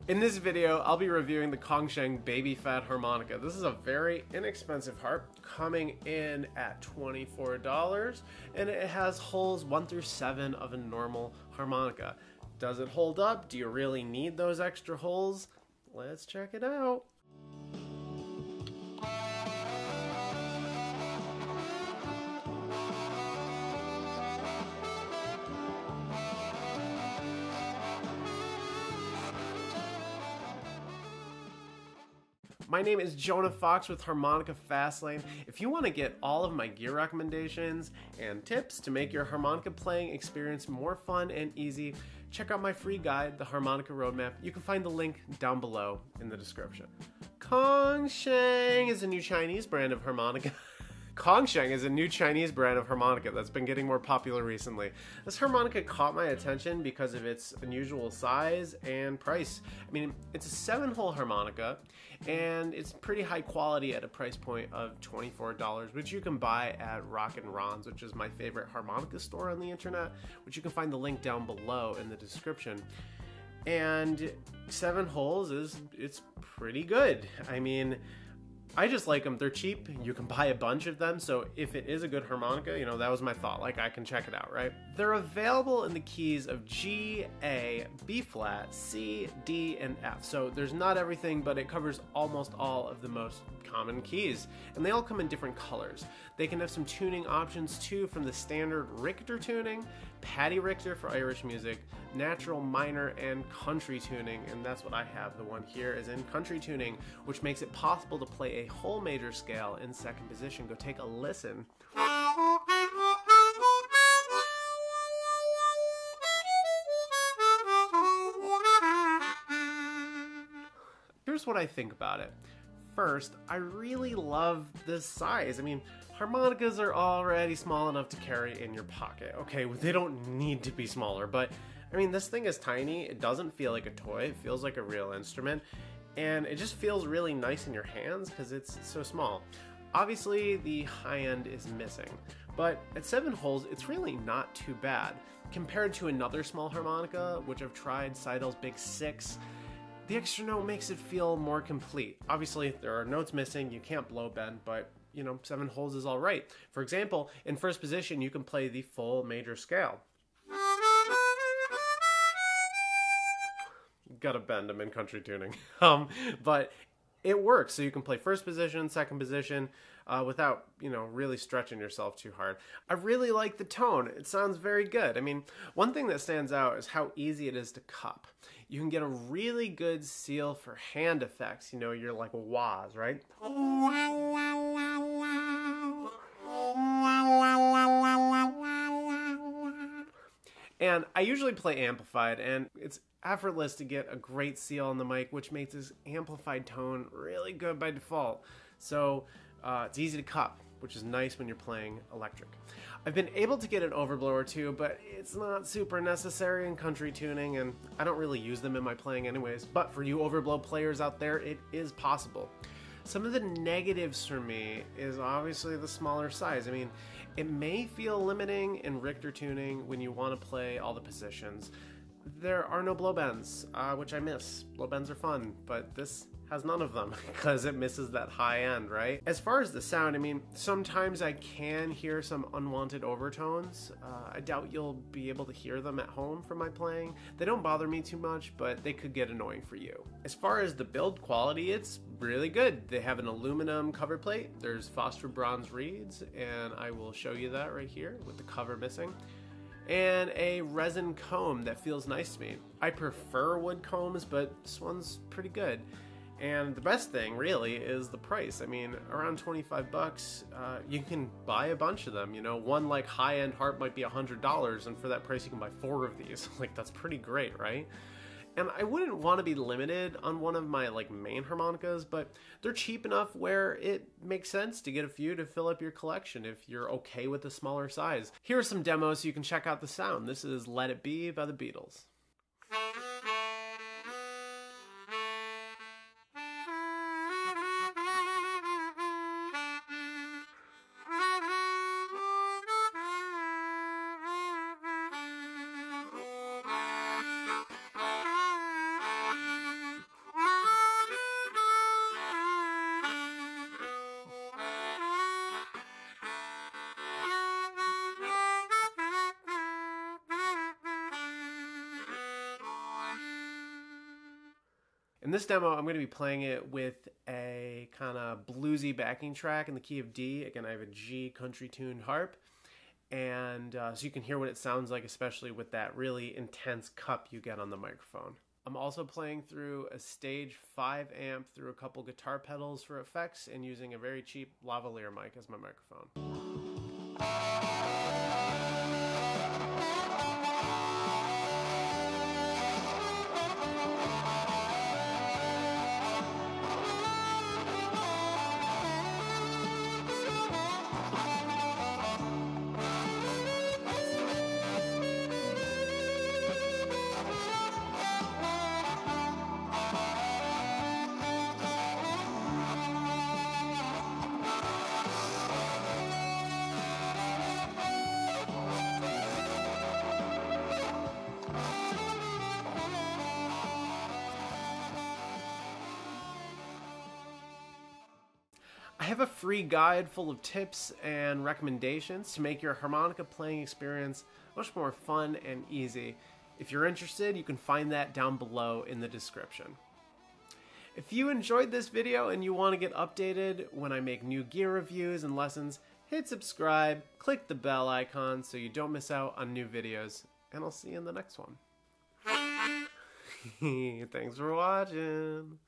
In this video, I'll be reviewing the Kongsheng Baby Fat harmonica. This is a very inexpensive harp, coming in at $24, and it has holes 1 through 7 of a normal harmonica. Does it hold up? Do you really need those extra holes? Let's check it out. My name is Jonah Fox with Harmonica Fastlane. If you want to get all of my gear recommendations and tips to make your harmonica playing experience more fun and easy, check out my free guide, the Harmonica Roadmap. You can find the link down below in the description. Kongsheng is a new Chinese brand of harmonica. Kongsheng is a new Chinese brand of harmonica that's been getting more popular recently. This harmonica caught my attention because of its unusual size and price. I mean, it's a 7-hole harmonica, and it's pretty high quality at a price point of $24, which you can buy at Rock & Ron's, which is my favorite harmonica store on the internet, which you can find the link down below in the description. And 7 holes it's pretty good. I mean, I just like them. They're cheap. You can buy a bunch of them. So if it is a good harmonica, you know, that was my thought. Like, I can check it out, right? They're available in the keys of G, A, B flat, C, D, and F. So there's not everything, but it covers almost all of the most common keys. And they all come in different colors. They can have some tuning options too, from the standard Richter tuning, Paddy Richter for Irish music, natural, minor, and country tuning. And that's what I have. The one here is in country tuning, which makes it possible to play a whole major scale in second position. Go take a listen. Here's what I think about it. First, I really love this size. I mean, harmonicas are already small enough to carry in your pocket. Okay, they don't need to be smaller, but I mean, this thing is tiny. It doesn't feel like a toy. It feels like a real instrument. And it just feels really nice in your hands because it's so small. Obviously, the high end is missing, but at 7 holes, it's really not too bad. Compared to another small harmonica, which I've tried, Seidel's Big 6, the extra note makes it feel more complete. Obviously, there are notes missing, you can't blow bend, but you know, 7 holes is all right. For example, in first position, you can play the full major scale. Gotta bend them in country tuning. But it works, so you can play first position, second position, without, you know, really stretching yourself too hard. I really like the tone. It sounds very good. I mean, one thing that stands out is how easy it is to cup. You can get a really good seal for hand effects, you know, you're like wahs, right? And I usually play amplified, and it's effortless to get a great seal on the mic, which makes this amplified tone really good by default. So it's easy to cup, which is nice when you're playing electric. I've been able to get an overblower too, but it's not super necessary in country tuning, and I don't really use them in my playing anyways. But for you overblow players out there, it is possible. Some of the negatives for me is obviously the smaller size. I mean, it may feel limiting in Richter tuning when you want to play all the positions. There are no blow bends, which I miss. Blow bends are fun, but this has none of them because it misses that high end, right? As far as the sound, I mean, sometimes I can hear some unwanted overtones. I doubt you'll be able to hear them at home from my playing. They don't bother me too much, but they could get annoying for you. As far as the build quality, it's really good. They have an aluminum cover plate. There's phosphor bronze reeds, and I will show you that right here with the cover missing. And a resin comb that feels nice to me. I prefer wood combs, but this one's pretty good. And the best thing, really, is the price. I mean, around 25 bucks, you can buy a bunch of them. You know, one like high-end harp might be $100, and for that price, you can buy 4 of these. Like, that's pretty great, right? And I wouldn't want to be limited on one of my like main harmonicas, but they're cheap enough where it makes sense to get a few to fill up your collection if you're okay with the smaller size. Here are some demos so you can check out the sound. This is Let It Be by the Beatles. In this demo, I'm going to be playing it with a kind of bluesy backing track in the key of D. Again, I have a G country-tuned harp, and so you can hear what it sounds like, especially with that really intense cup you get on the microphone. I'm also playing through a Stage 5 amp through a couple guitar pedals for effects and using a very cheap lavalier mic as my microphone. I have a free guide full of tips and recommendations to make your harmonica playing experience much more fun and easy. If you're interested, you can find that down below in the description. If you enjoyed this video and you want to get updated when I make new gear reviews and lessons, hit subscribe, click the bell icon so you don't miss out on new videos, and I'll see you in the next one. Thanks for watching.